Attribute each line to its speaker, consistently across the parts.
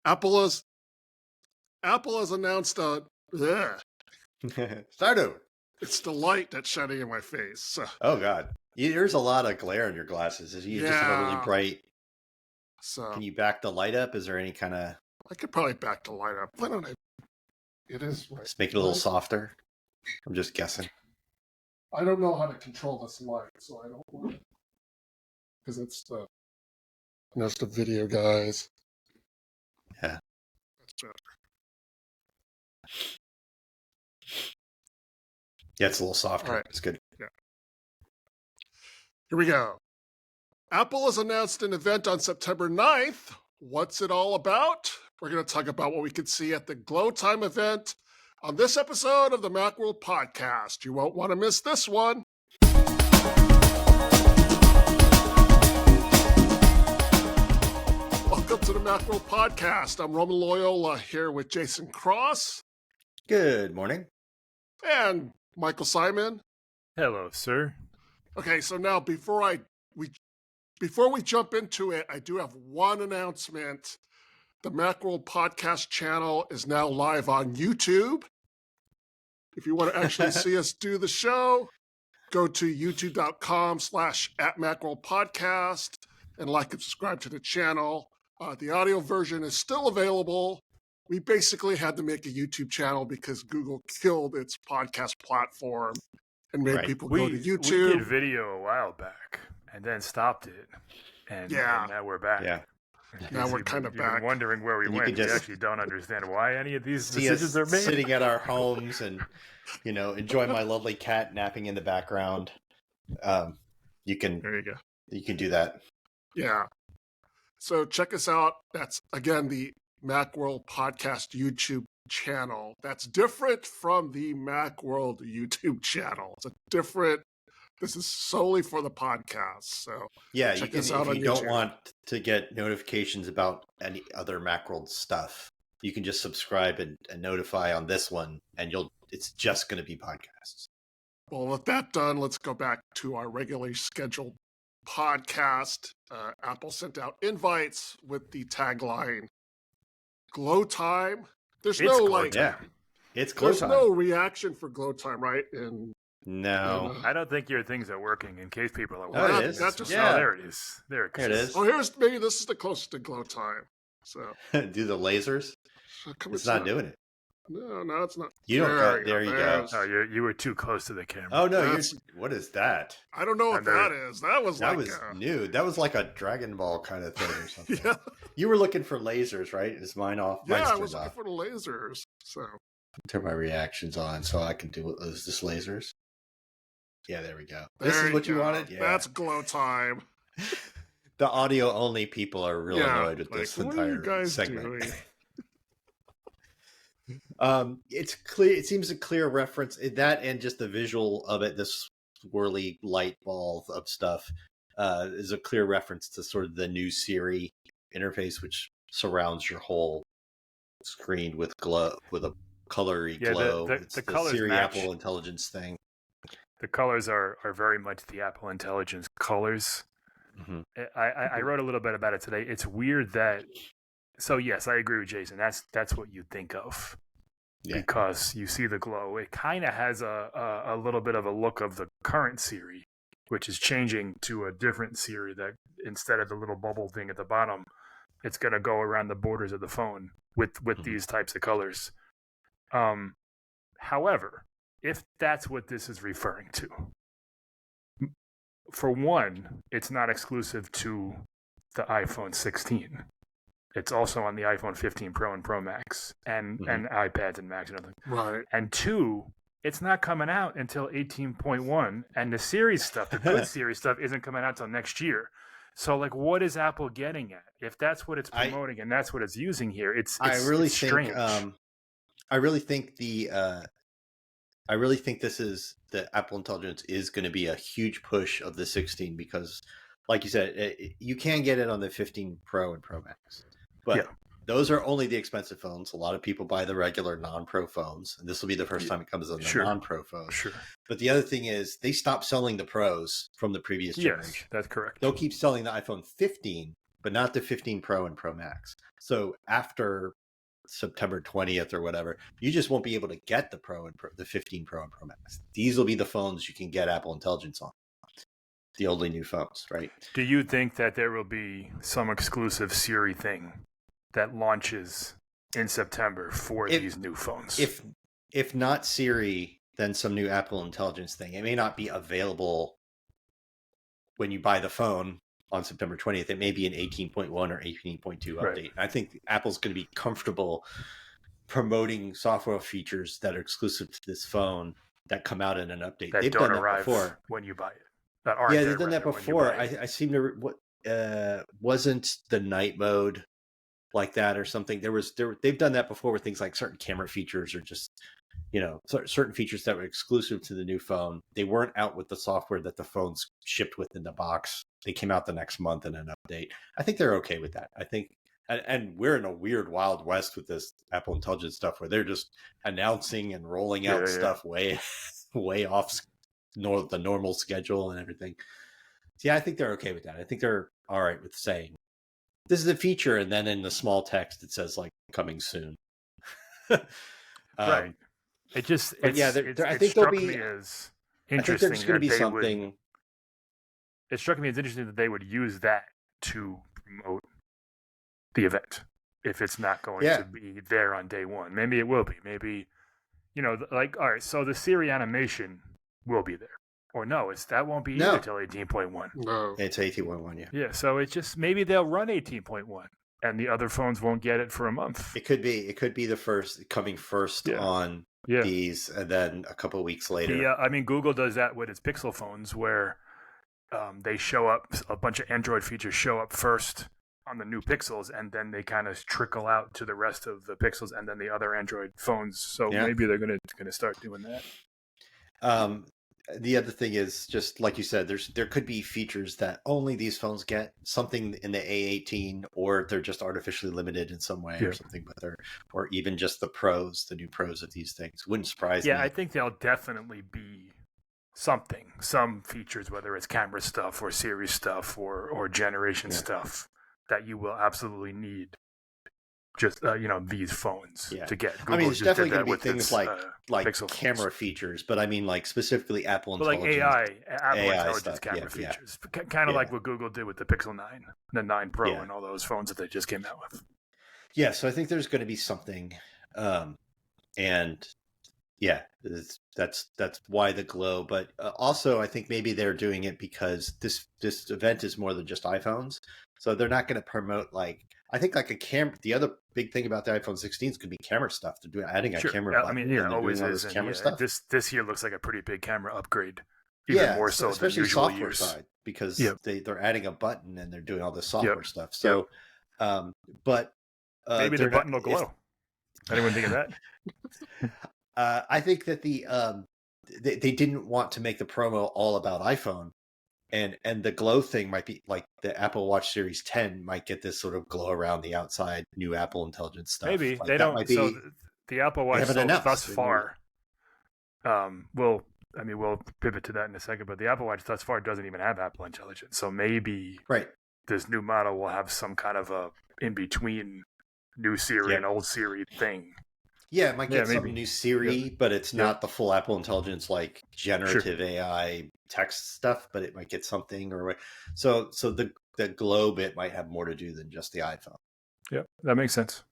Speaker 1: Apple has announced
Speaker 2: Start over.
Speaker 1: it's the light that's shining in my face.
Speaker 2: Oh God, there's a lot of glare in your glasses. You just have a really bright.
Speaker 1: So
Speaker 2: can you back the light up? Is there any kind of?
Speaker 1: I could probably back the light up. Why don't I? It is right.
Speaker 2: Just make it a little softer. I'm just guessing.
Speaker 1: I don't know how to control this light, so I don't want it because it's the video guys.
Speaker 2: Yeah.
Speaker 1: That's better.
Speaker 2: Yeah, it's a little softer.
Speaker 1: Right.
Speaker 2: It's good.
Speaker 1: Yeah. Here we go. Apple has announced an event on September 9th. What's it all about? We're going to talk about what we could see at the Glowtime event on this episode of the Macworld Podcast. You won't want to miss this one. Welcome to the Macworld Podcast. I'm Roman Loyola here with Jason Cross.
Speaker 2: Good morning.
Speaker 1: And Michael Simon.
Speaker 3: Hello, sir.
Speaker 1: Okay, so now before we jump into it, I do have one announcement. The Macworld Podcast channel is now live on YouTube. If you want to actually see us do the show, go to youtube.com/@MacworldPodcast and like and subscribe to the channel. The audio version is still available. We basically had to make a YouTube channel because Google killed its podcast platform and made people go to YouTube.
Speaker 3: We did video a while back and then stopped it. And now we're back.
Speaker 2: Yeah.
Speaker 1: Now we're kind of back.
Speaker 3: Wondering where we went. We actually don't understand why any of these decisions are made.
Speaker 2: Sitting at our homes and, enjoying my lovely cat napping in the background. There you go. You can do that.
Speaker 1: Yeah. So check us out. That's, again, the Macworld Podcast YouTube channel. That's different from the Macworld YouTube channel. This is solely for the podcast. So
Speaker 2: yeah,
Speaker 1: check
Speaker 2: you
Speaker 1: us out on
Speaker 2: if you don't want to get notifications about any other Macworld stuff, you can just subscribe and notify on this one, and it's just going to be podcasts.
Speaker 1: Well, with that done, let's go back to our regularly scheduled podcast. Apple sent out invites with the tagline Glowtime. There's
Speaker 2: it's
Speaker 1: no reaction for Glowtime, right?
Speaker 2: No.
Speaker 3: I don't think your things are working in case people are
Speaker 2: wondering.
Speaker 3: There it is. There it is.
Speaker 1: Oh, maybe this is the closest to Glowtime. So
Speaker 2: do the lasers? It's not doing it.
Speaker 1: No, it's not.
Speaker 2: You don't go. There you go.
Speaker 3: Oh, you were too close to the camera.
Speaker 2: Oh no! What is that?
Speaker 1: I don't know what that is. That was
Speaker 2: new. That was like a Dragon Ball kind of thing or something.
Speaker 1: Yeah.
Speaker 2: You were looking for lasers, right? Is mine off?
Speaker 1: Yeah, I was looking for the lasers. So
Speaker 2: turn my reactions on so I can do. Is this lasers? Yeah, there we go. This is what you wanted? Yeah.
Speaker 1: That's Glowtime.
Speaker 2: The audio only people are really annoyed with this
Speaker 1: what
Speaker 2: entire
Speaker 1: are you guys
Speaker 2: segment.
Speaker 1: Doing?
Speaker 2: It's clear. It seems a clear reference that, and just the visual of it, this swirly light ball of stuff, is a clear reference to sort of the new Siri interface, which surrounds your whole screen with a colory glow. It's the Siri match. Apple Intelligence thing.
Speaker 3: The colors are very much the Apple Intelligence colors. Mm-hmm. I wrote a little bit about it today. It's weird that. So yes, I agree with Jason. That's what you think of, because you see the glow. It kind of has a little bit of a look of the current Siri, which is changing to a different Siri that instead of the little bubble thing at the bottom, it's going to go around the borders of the phone with these types of colors. However, if that's what this is referring to, for one, it's not exclusive to the iPhone 16. It's also on the iPhone 15 Pro and Pro Max and iPads and Macs and everything.
Speaker 1: Right.
Speaker 3: And two, it's not coming out until 18.1, and the series stuff, the good series stuff, isn't coming out till next year. So, what is Apple getting at? If that's what it's promoting and that's what it's using here, it's strange.
Speaker 2: I really think this is the Apple Intelligence is going to be a huge push of the 16 because, like you said, you can get it on the 15 Pro and Pro Max. But those are only the expensive phones. A lot of people buy the regular non-Pro phones. And this will be the first time it comes on the non-Pro phones.
Speaker 3: Sure.
Speaker 2: But the other thing is they stopped selling the Pros from the previous generation.
Speaker 3: Yes, that's correct.
Speaker 2: They'll keep selling the iPhone 15 but not the 15 Pro and Pro Max. So after September 20th or whatever, you just won't be able to get the the 15 Pro and Pro Max. These will be the phones you can get Apple Intelligence on. The only new phones, right?
Speaker 3: Do you think that there will be some exclusive Siri thing that launches in September for these new phones?
Speaker 2: If not Siri, then some new Apple Intelligence thing. It may not be available when you buy the phone on September 20th. It may be an 18.1 or 18.2 update.
Speaker 3: Right.
Speaker 2: I think Apple's going to be comfortable promoting software features that are exclusive to this phone that come out in an update.
Speaker 3: They've
Speaker 2: done
Speaker 3: that
Speaker 2: arrive
Speaker 3: before when you buy it.
Speaker 2: They've done that before. I seem to wasn't the night mode like that or something. They've done that before with things like certain camera features or just certain features that were exclusive to the new phone. They weren't out with the software that the phones shipped with in the box. They came out the next month in an update. I think they're okay with that. I think, and we're in a weird Wild West with this Apple Intelligence stuff where they're just announcing and rolling out stuff way off the normal schedule and everything. So yeah, I think they're okay with that. I think they're all right with saying this is a feature, and then in the small text it says like coming soon.
Speaker 3: Right. I think
Speaker 2: there'll be.
Speaker 3: As
Speaker 2: I think there's going to be something.
Speaker 3: It struck me as interesting that they would use that to promote the event if it's not going to be there on day one. Maybe it will be. Maybe, all right, so the Siri animation will be there. Or no, that won't be either until 18.1.
Speaker 1: No.
Speaker 2: It's 18.1, yeah.
Speaker 3: Yeah, so it's just maybe they'll run 18.1 and the other phones won't get it for a month.
Speaker 2: It could be the first coming first on these, and then a couple of weeks later.
Speaker 3: Google does that with its Pixel phones where they show up, a bunch of Android features show up first on the new Pixels, and then they kind of trickle out to the rest of the Pixels and then the other Android phones. So maybe they're gonna start doing that.
Speaker 2: The other thing is, just like you said, there could be features that only these phones get, something in the A18, or they're just artificially limited in some way or something. But or even just the new pros of these things wouldn't surprise me.
Speaker 3: Yeah, I think there'll definitely be some features, whether it's camera stuff or series stuff or generation stuff that you will absolutely need. Just these phones to get. Google
Speaker 2: there's definitely going to be things like
Speaker 3: Pixel
Speaker 2: camera
Speaker 3: phones.
Speaker 2: features, but like specifically Apple
Speaker 3: Intelligence.
Speaker 2: Apple
Speaker 3: Intelligence
Speaker 2: stuff.
Speaker 3: camera features, kind of like what Google did with the Pixel 9, the 9 Pro, and all those phones that they just came out with.
Speaker 2: Yeah, so I think there's going to be something, and that's why the Glow. But also, I think maybe they're doing it because this event is more than just iPhones, so they're not going to promote I think like a camera. The other big thing about the iPhone 16 is going to be camera stuff. To adding a camera button.
Speaker 3: Always is. Camera stuff. This year looks like a pretty big camera upgrade. Even more so,
Speaker 2: especially
Speaker 3: than
Speaker 2: software side, because they're adding a button and they're doing all this software stuff. So, but
Speaker 3: maybe the button will glow. Anyone think of
Speaker 2: that? I think that they didn't want to make the promo all about iPhone. And the glow thing might be like the Apple Watch Series 10 might get this sort of glow around the outside, new Apple Intelligence stuff.
Speaker 3: Maybe they don't. So the Apple Watch thus far, we'll pivot to that in a second. But the Apple Watch thus far doesn't even have Apple Intelligence. So maybe this new model will have some kind of a in between new Siri and old Siri thing.
Speaker 2: Yeah, it might get some new Siri, but it's not the full Apple Intelligence like generative AI text stuff, but it might get something so the glow bit might have more to do than just the iPhone.
Speaker 3: Yeah, that makes sense.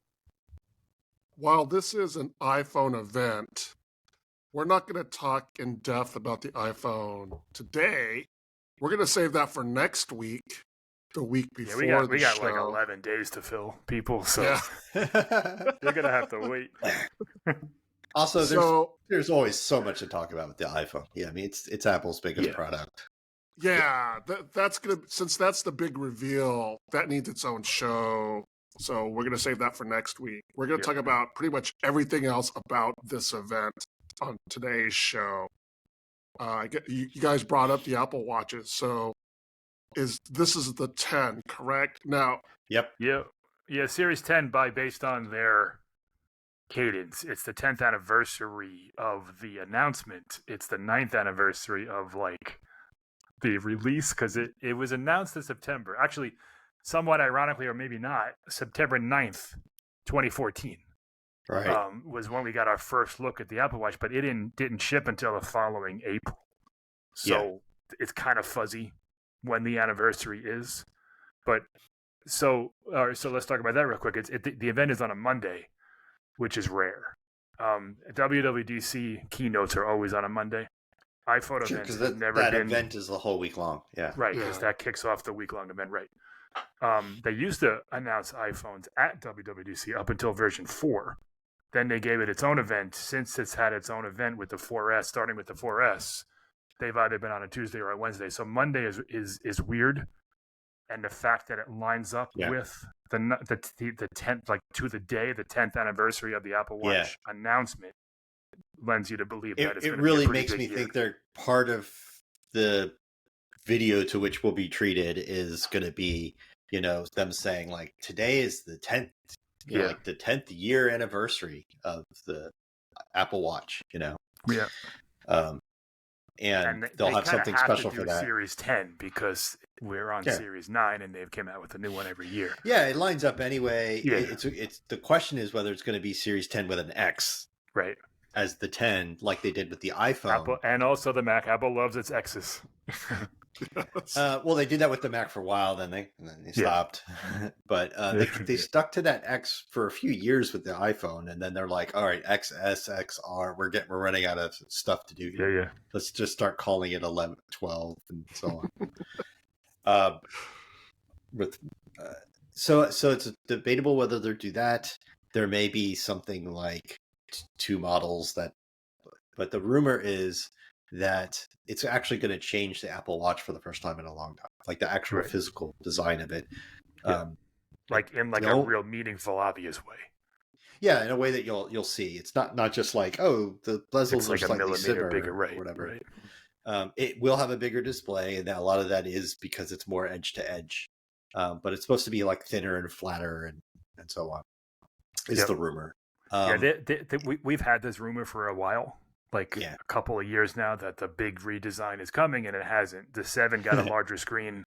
Speaker 1: While this is an iPhone event, we're not going to talk in depth about the iPhone today. We're going to save that for next week. The week before we got
Speaker 3: like 11 days to fill, people, so you're gonna have to wait.
Speaker 2: Also, there's always so much to talk about with the iPhone. Yeah, it's Apple's biggest product.
Speaker 1: Yeah, that's gonna, since that's the big reveal, that needs its own show. So we're gonna save that for next week. We're gonna talk about pretty much everything else about this event on today's show. You guys brought up the Apple Watches, so. This is the 10, correct? Now.
Speaker 2: Yep.
Speaker 3: Yeah. Series 10 based on their cadence. It's the 10th anniversary of the announcement. It's the 9th anniversary of the release because it was announced in September. Actually, somewhat ironically, or maybe not, September 9th, 2014.
Speaker 2: Right.
Speaker 3: Was when we got our first look at the Apple Watch, but it didn't ship until the following April. So it's kind of fuzzy when the anniversary is. But so let's talk about that real quick. The event is on a Monday, which is rare. WWDC keynotes are always on a Monday. iPhone
Speaker 2: Sure,
Speaker 3: events
Speaker 2: because
Speaker 3: have never
Speaker 2: that
Speaker 3: been
Speaker 2: event is the whole week long. Yeah.
Speaker 3: right, because that kicks off the week-long event, right? They used to announce iPhones at WWDC up until version 4. Then they gave it its own event. Since it's had its own event with the 4S, starting with the 4S, they've either been on a Tuesday or a Wednesday. So Monday is weird, and the fact that it lines up with the 10th, like to the day, the 10th anniversary of the Apple Watch announcement, lends you to believe that it's
Speaker 2: it
Speaker 3: going to
Speaker 2: really
Speaker 3: be a
Speaker 2: makes me
Speaker 3: year.
Speaker 2: think they're part of the video to which will be treated is going to be, them saying like today is the 10th, like the 10th year anniversary of the Apple Watch,
Speaker 3: Yeah.
Speaker 2: And they'll have something special for that.
Speaker 3: Series 10 because we're on Series 9 and they've come out with a new one every year.
Speaker 2: Yeah, it lines up anyway. Yeah. It's the question is whether it's going to be Series 10 with an X,
Speaker 3: right,
Speaker 2: as the 10, like they did with the iPhone.
Speaker 3: Apple, and also the Mac. Apple loves its X's.
Speaker 2: Well, they did that with the Mac for a while, then they stopped. But they stuck to that X for a few years with the iPhone, and then they're like, all right, XS, XR, we're running out of stuff to do here.
Speaker 3: Yeah.
Speaker 2: Let's just start calling it 11, 12, and so on. So it's debatable whether they'll do that. There may be something like 2 models but the rumor is that it's actually going to change the Apple Watch for the first time in a long time, like the actual physical design of it.
Speaker 3: Like in a real meaningful, obvious way.
Speaker 2: Yeah, in a way that you'll see. It's not just like, oh, the bezels are slightly thinner
Speaker 3: bigger,
Speaker 2: or whatever. Right. It will have a bigger display, and a lot of that is because it's more edge to edge. But it's supposed to be like thinner and flatter and so on. Is the rumor.
Speaker 3: We've had this rumor for a while. A couple of years now that the big redesign is coming, and it hasn't. The 7 got a larger screen.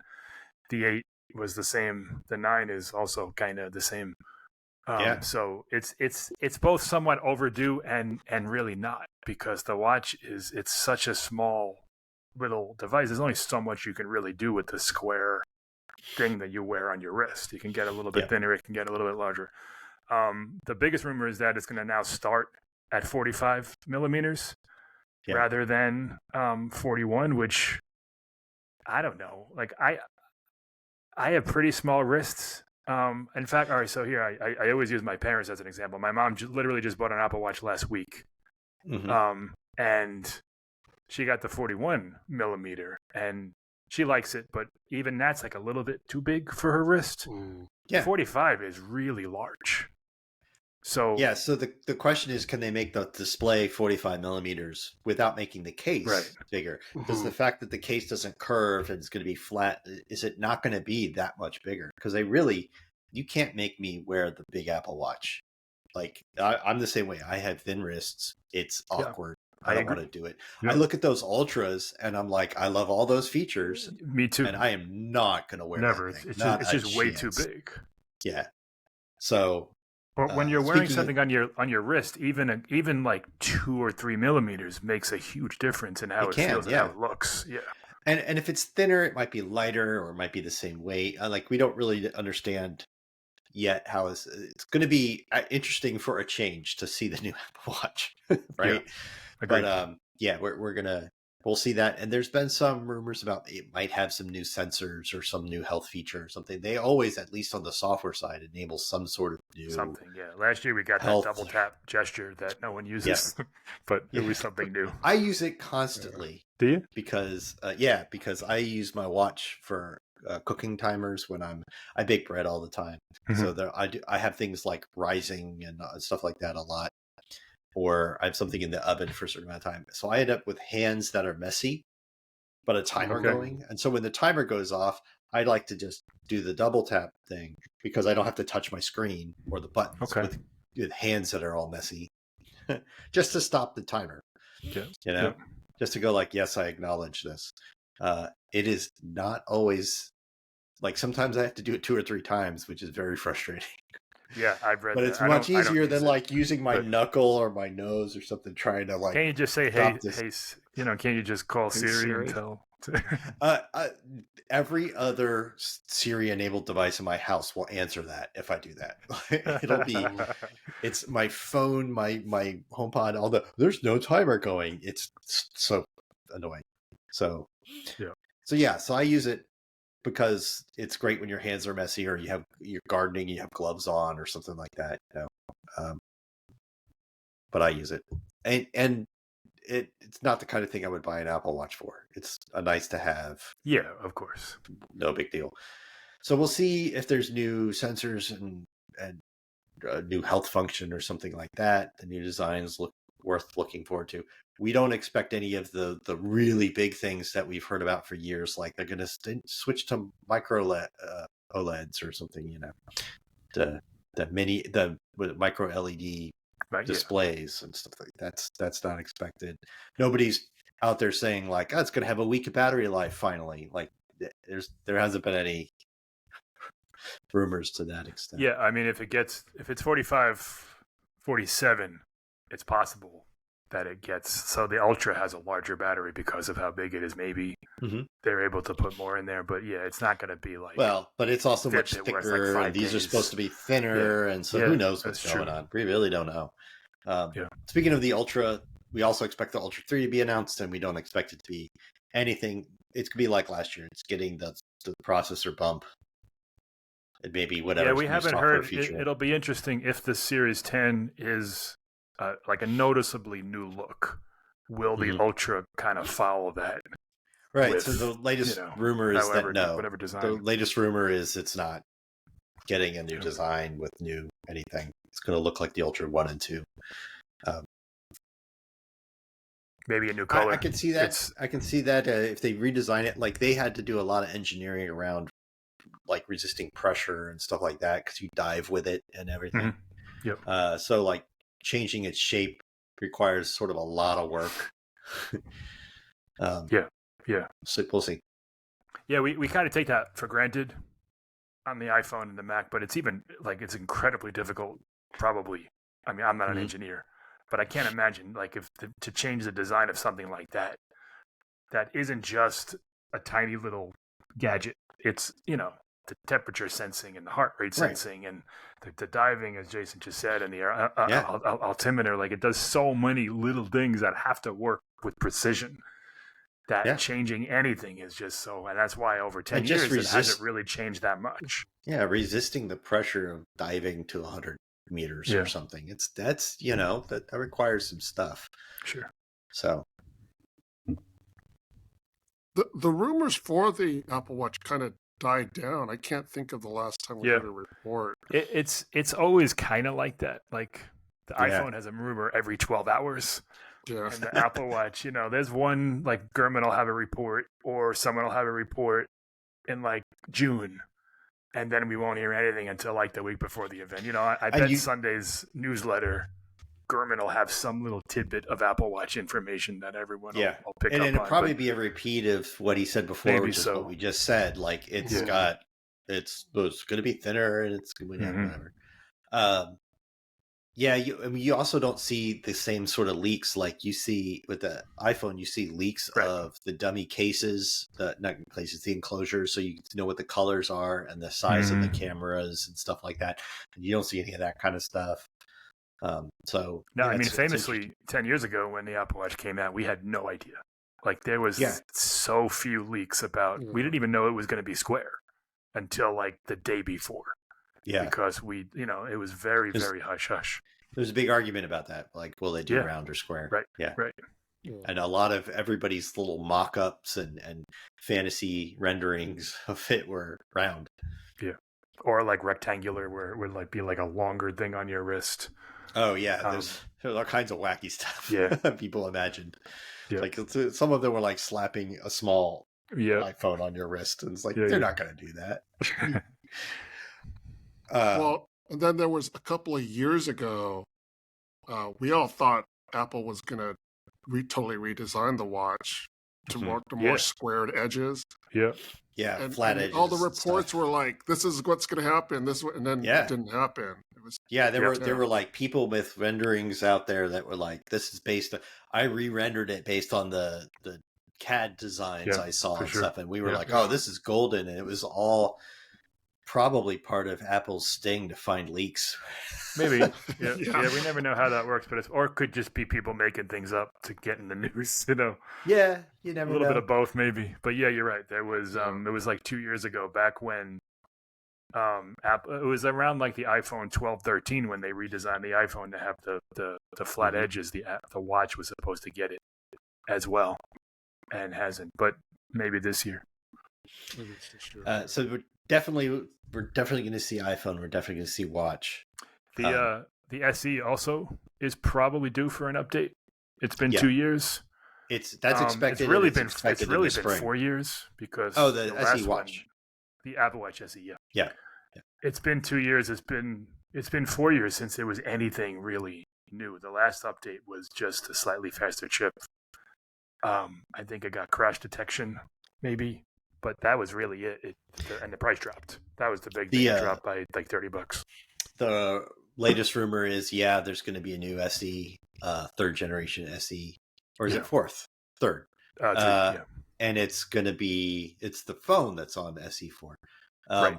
Speaker 3: The 8 was the same. The 9 is also kind of the same. So it's both somewhat overdue and really not, because the watch it's such a small little device. There's only so much you can really do with the square thing that you wear on your wrist. You can get a little bit thinner. It can get a little bit larger. The biggest rumor is that it's going to now start at 45 millimeters rather than 41, which I don't know. Like I have pretty small wrists. In fact, all right, so here I always use my parents as an example. My mom literally just bought an Apple Watch last week. Mm-hmm. And she got the 41 millimeter and she likes it, but even that's like a little bit too big for her wrist. 45 is really large. So
Speaker 2: so the question is, can they make the display 45 millimeters without making the case bigger? Mm-hmm. Does the fact that the case doesn't curve and it's going to be flat, is it not going to be that much bigger? Because you can't make me wear the big Apple Watch. Like I'm the same way. I have thin wrists. It's awkward. I don't want to do it. I look at those Ultras and I'm like, I love all those features.
Speaker 3: Me too.
Speaker 2: And I am not going to wear
Speaker 3: Never.
Speaker 2: that thing.
Speaker 3: It's just way too big.
Speaker 2: Yeah. So.
Speaker 3: But when you're wearing something on your wrist, even like 2 or 3 millimeters makes a huge difference in how it feels and how it looks. Yeah.
Speaker 2: And if it's thinner, it might be lighter or it might be the same weight. Like we don't really understand yet how it's going to be interesting for a change to see the new Apple Watch, right?
Speaker 3: Yeah.
Speaker 2: But we'll see that. And there's been some rumors about it might have some new sensors or some new health feature or something. They always, at least on the software side, enable some sort of new
Speaker 3: something. Yeah. Last year we got that double tap gesture that no one uses, but it was something new.
Speaker 2: I use it constantly.
Speaker 3: Do you?
Speaker 2: Because I use my watch for cooking timers when I bake bread all the time. Mm-hmm. So I have things like rising and stuff like that a lot. Or I have something in the oven for a certain amount of time. So I end up with hands that are messy, but a timer going. And so when the timer goes off, I like to just do the double tap thing because I don't have to touch my screen or the buttons with hands that are all messy, just to stop the timer. Yeah. Just to go like, yes, I acknowledge this. It is not always Like sometimes I have to do it 2 or 3 times, which is very frustrating.
Speaker 3: Yeah, I've read
Speaker 2: But
Speaker 3: that.
Speaker 2: it's much easier than
Speaker 3: use it,
Speaker 2: like using my
Speaker 3: but
Speaker 2: knuckle or my nose or something trying to like
Speaker 3: can't you just say,
Speaker 2: stop this.
Speaker 3: can't you just call
Speaker 1: Hey,
Speaker 3: Siri
Speaker 1: Siri.
Speaker 3: and tell?
Speaker 2: Every other Siri-enabled device in my house will answer that if I do that. It'll be, it's my phone, my HomePod, all the. There's no timer going. It's so annoying. So yeah. So I use it because it's great when your hands are messy or you're gardening, you have gloves on or something like that. But I use it, and it's not the kind of thing I would buy an Apple Watch for. It's a nice to have.
Speaker 3: Yeah, of course.
Speaker 2: No big deal. So we'll see if there's new sensors and a new health function or something like that. The new designs look worth looking forward to. We don't expect any of the really big things that we've heard about for years, like they're going to switch to micro OLEDs or something. The micro LED displays and stuff like that. That's not expected. Nobody's out there saying like, oh, it's going to have a week of battery life finally. Like there hasn't been any rumors to that extent.
Speaker 3: Yeah, I mean, if it's 45, 47, it's possible that it gets. So the Ultra has a larger battery because of how big it is. Maybe they're able to put more in there, but yeah, it's not going to be like.
Speaker 2: Well, but it's also much thicker,
Speaker 3: like
Speaker 2: and these are supposed to be thinner, and so who knows what's going on? We really don't know. Speaking of the Ultra, we also expect the Ultra 3 to be announced, and we don't expect it to be anything. It's going to be like last year. It's getting the processor bump. It may be whatever.
Speaker 3: Yeah, we haven't heard. It'll be interesting if the Series 10 is like a noticeably new look. Will the Ultra kind of follow that?
Speaker 2: Right. So the latest rumor is that no.
Speaker 3: Whatever design.
Speaker 2: The latest rumor is it's not getting a new design with new anything. It's going to look like the Ultra 1 and 2.
Speaker 3: Maybe a new color.
Speaker 2: I can see that. I can see that if they redesign it, like they had to do a lot of engineering around like resisting pressure and stuff like that because you dive with it and everything.
Speaker 3: Yep.
Speaker 2: So like changing its shape requires sort of a lot of work.
Speaker 3: Yeah.
Speaker 2: So we'll see.
Speaker 3: Yeah, we kind of take that for granted on the iPhone and the Mac, but it's even like it's incredibly difficult. Probably. I mean, I'm not an engineer, but I can't imagine like if to change the design of something like that isn't just a tiny little gadget. It's the temperature sensing and the heart rate sensing and the diving, as Jason just said, and the altimeter. Like it does so many little things that have to work with precision. That changing anything is just so, and that's why over 10 years it hasn't really changed that much.
Speaker 2: Yeah, resisting the pressure of diving to 100 meters or something. That's that requires some stuff.
Speaker 3: Sure.
Speaker 2: So
Speaker 1: the rumors for the Apple Watch kind of died down. I can't think of the last time we heard a report.
Speaker 3: It's always kind of like that. Like the iPhone has a rumor every 12 hours.
Speaker 1: Yeah.
Speaker 3: And the Apple Watch, there's one like Gurman will have a report or someone will have a report in like June. And then we won't hear anything until like the week before the event. I bet Sunday's newsletter, Gurman will have some little tidbit of Apple Watch information that everyone will pick up on.
Speaker 2: And it'll probably be a repeat of what he said before, which is what we just said. Like it's going to be thinner and it's going to be whatever. You also don't see the same sort of leaks like you see with the iPhone. You see leaks of the dummy cases, the enclosures, so you know what the colors are and the size of the cameras and stuff like that. And you don't see any of that kind of stuff.
Speaker 3: Famously, 10 years ago when the Apple Watch came out, we had no idea. Like there was so few leaks about. We didn't even know it was going to be square until like the day before. Yeah, because it was very, very hush hush.
Speaker 2: There's a big argument about that. Like, will they do round or square?
Speaker 3: Right.
Speaker 2: Yeah.
Speaker 3: Right.
Speaker 2: And a lot of everybody's little mock-ups and fantasy renderings of it were round.
Speaker 3: Yeah. Or like rectangular, where it would like be like a longer thing on your wrist.
Speaker 2: Oh yeah, there's all kinds of wacky stuff.
Speaker 3: Yeah,
Speaker 2: people imagined. Yeah. Like some of them were like slapping a small iPhone on your wrist, and it's like they're not going to do that.
Speaker 1: And then there was a couple of years ago, we all thought Apple was going to totally redesign the watch to work the more squared edges.
Speaker 3: Yeah.
Speaker 2: Yeah,
Speaker 1: and,
Speaker 2: flat
Speaker 1: and
Speaker 2: edges.
Speaker 1: all the
Speaker 2: and
Speaker 1: reports
Speaker 2: stuff.
Speaker 1: were like, "This is what's going to happen." And then
Speaker 2: Yeah.
Speaker 1: it didn't happen. It was
Speaker 2: Yeah, there
Speaker 3: Yeah.
Speaker 2: were like people with renderings out there that were like, "This is based on." I re-rendered it based on the CAD designs
Speaker 3: Yeah,
Speaker 2: I saw
Speaker 3: for
Speaker 2: and
Speaker 3: sure.
Speaker 2: stuff, and we were
Speaker 3: Yeah.
Speaker 2: like,
Speaker 1: Yeah.
Speaker 2: "Oh, this is golden," and it was all probably part of Apple's sting to find leaks.
Speaker 3: Maybe. Yeah.
Speaker 1: Yeah.
Speaker 3: Yeah. We never know how that works, but or it could just be people making things up to get in the news.
Speaker 2: Yeah, you
Speaker 3: A
Speaker 2: never
Speaker 3: little
Speaker 2: know.
Speaker 3: bit of both, maybe. But yeah, you're right. There was
Speaker 1: Yeah.
Speaker 3: it was like 2 years ago, back when Apple. It was around like the iPhone 12, 13 when they redesigned the iPhone to have the flat
Speaker 2: Mhm.
Speaker 3: edges. The watch was supposed to get it as well, and hasn't. But maybe this year.
Speaker 1: Maybe it's this year.
Speaker 2: So we're definitely going to see iPhone. We're definitely going to see watch.
Speaker 3: The SE also is probably due for an update. It's been
Speaker 2: Yeah.
Speaker 3: 2 years.
Speaker 2: That's expected.
Speaker 3: It's really
Speaker 2: and
Speaker 3: been
Speaker 2: expected
Speaker 3: it's really
Speaker 2: in the
Speaker 3: been
Speaker 2: spring.
Speaker 3: 4 years because
Speaker 2: Oh, the
Speaker 3: the
Speaker 2: SE
Speaker 3: last
Speaker 2: watch.
Speaker 3: one, the Apple Watch SE. Yeah.
Speaker 2: Yeah.
Speaker 3: It's been 2 years. It's been 4 years since there was anything really new. The last update was just a slightly faster chip. I think it got crash detection, maybe, but that was really it. And the price dropped. That was the big thing. It dropped by like $30.
Speaker 2: The latest rumor is, there's going to be a new SE, third generation SE, or is it fourth? Third.
Speaker 3: Yeah.
Speaker 2: And it's going to be the phone that's on SE4.
Speaker 3: Right.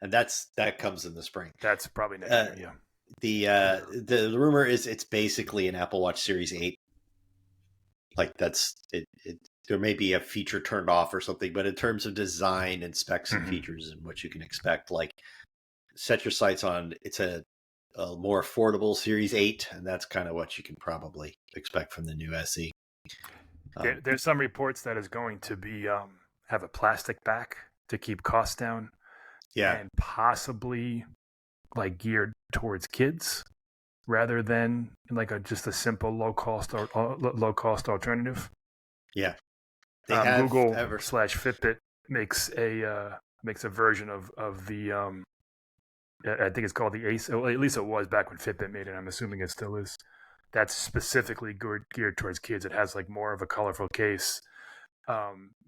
Speaker 2: And that comes in the spring.
Speaker 3: That's probably next year.
Speaker 2: Yeah. The rumor is it's basically an Apple Watch Series 8. Like that's it. There may be a feature turned off or something, but in terms of design and specs and features and what you can expect, like set your sights on it's a more affordable Series 8, and that's kind of what you can probably expect from the new SE.
Speaker 3: There's some reports that is going to be have a plastic back to keep costs down.
Speaker 2: Yeah,
Speaker 3: and possibly like geared towards kids rather than like just a simple low cost alternative.
Speaker 2: Yeah,
Speaker 3: Google / Fitbit makes a version of the I think it's called the Ace. Well, at least it was back when Fitbit made it. I'm assuming it still is. That's specifically geared towards kids. It has like more of a colorful case.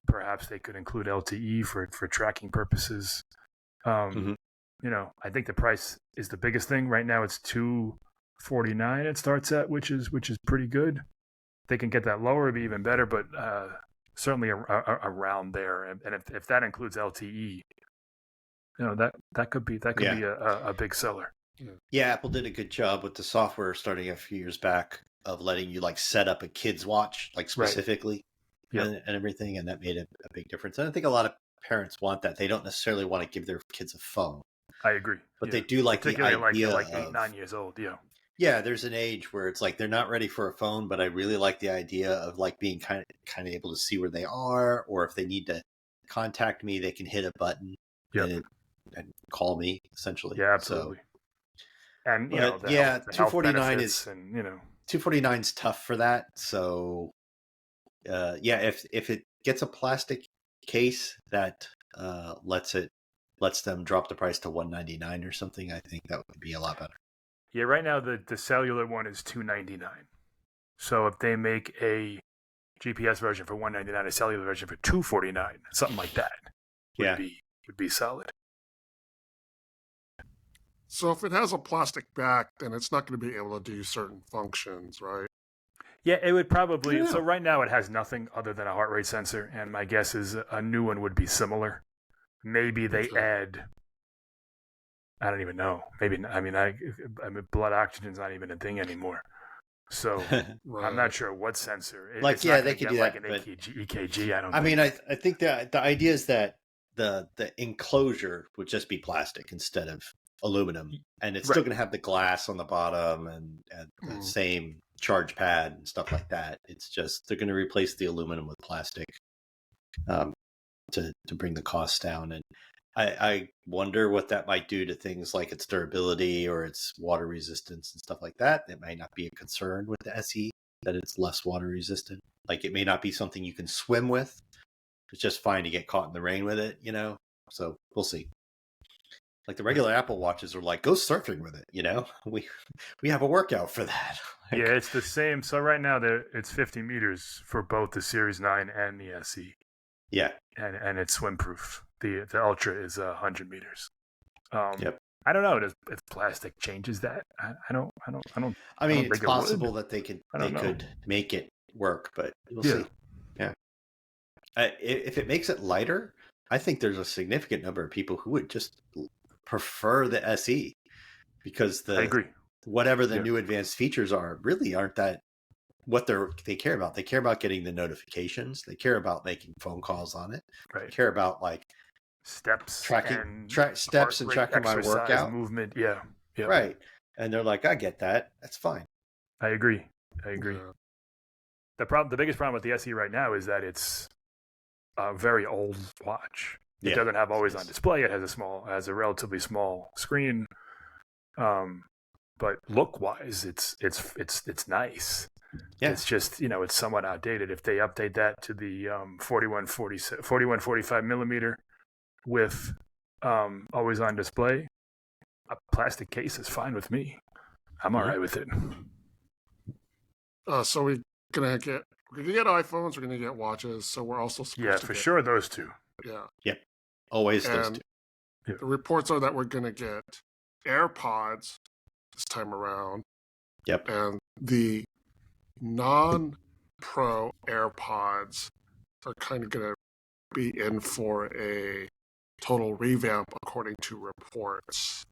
Speaker 3: Perhaps they could include LTE for tracking purposes. I think the price is the biggest thing right now. It's $249 it starts at, which is pretty good. If they can get that lower, it'd be even better, but certainly around there. And if that includes LTE, that could be a big seller.
Speaker 2: Yeah, Apple did a good job with the software starting a few years back of letting you like set up a kid's watch like specifically and everything, and that made a big difference. And I think a lot of parents want that. They don't necessarily want to give their kids a phone.
Speaker 3: I agree.
Speaker 2: But they do like the idea
Speaker 3: like 8, 9 years old. Yeah.
Speaker 2: Yeah, there's an age where it's like they're not ready for a phone, but I really like the idea of like being kind of able to see where they are, or if they need to contact me, they can hit a button and call me essentially.
Speaker 3: Yeah, absolutely.
Speaker 2: So,
Speaker 3: and
Speaker 2: $249 is
Speaker 3: and
Speaker 2: $249 is tough for that. So if it gets a plastic case that lets them drop the price to $199 or something, I think that would be a lot better.
Speaker 3: Yeah, right now the cellular one is $299. So if they make a GPS version for $199, a cellular version for $249, something like that would be solid.
Speaker 1: So if it has a plastic back, then it's not going to be able to do certain functions, right?
Speaker 3: Yeah, it would probably. Yeah. So right now it has nothing other than a heart rate sensor, and my guess is a new one would be similar. Maybe they add. I don't even know. Maybe I mean blood oxygen's not even a thing anymore. So right. I'm not sure what sensor.
Speaker 2: They could do
Speaker 3: like
Speaker 2: that.
Speaker 3: An EKG. I don't.
Speaker 2: I mean, I think that the idea is that the enclosure would just be plastic instead of aluminum, and it's still going to have the glass on the bottom and the same charge pad and stuff like that. It's just they're going to replace the aluminum with plastic to bring the costs down. And I wonder what that might do to things like its durability or its water resistance and stuff like that. That might not be a concern with the SE, that it's less water resistant. Like it may not be something you can swim with. It's just fine to get caught in the rain with it, So we'll see. Like the regular Apple Watches are like, go surfing with it, We have a workout for that.
Speaker 3: Yeah, it's the same. So right now it's 50 meters for both the Series 9 and the SE.
Speaker 2: Yeah.
Speaker 3: and it's swim proof. The Ultra is 100 meters.
Speaker 2: Yep.
Speaker 3: I don't know if plastic changes that. I don't.
Speaker 2: I mean,
Speaker 3: don't
Speaker 2: it's
Speaker 3: think it
Speaker 2: possible
Speaker 3: would.
Speaker 2: that they
Speaker 3: I don't know.
Speaker 2: could make it work, but we'll
Speaker 3: Yeah.
Speaker 2: see. Yeah. If it makes it lighter, I think there's a significant number of people who would just prefer the SE because
Speaker 3: I agree.
Speaker 2: whatever the new advanced features are really aren't that what they care about. They care about getting the notifications. They care about making phone calls on it.
Speaker 3: Right.
Speaker 2: They care about like
Speaker 3: steps
Speaker 2: tracking steps and
Speaker 3: rate,
Speaker 2: tracking my workout
Speaker 3: movement. Yeah.
Speaker 2: Right. And they're like, I get that. That's fine.
Speaker 3: I agree.
Speaker 1: Yeah.
Speaker 3: The biggest problem with the SE right now is that it's a very old watch. It
Speaker 2: Yeah.
Speaker 3: doesn't have always on display. It has a relatively small screen. But look wise, it's nice.
Speaker 2: Yeah.
Speaker 3: It's just, it's somewhat outdated. If they update that to the 4145 millimeter with always on display, a plastic case is fine with me. I'm all right with it.
Speaker 1: So we're gonna get iPhones. We're gonna get watches. So we're also supposed to
Speaker 3: for
Speaker 1: get,
Speaker 3: sure those two.
Speaker 1: Yeah.
Speaker 2: Yep. Always those
Speaker 1: And
Speaker 2: two.
Speaker 3: Yeah.
Speaker 1: the reports are that we're gonna get AirPods this time around.
Speaker 2: Yep.
Speaker 1: And the non-pro AirPods are kind of gonna be in for a total revamp, according to reports.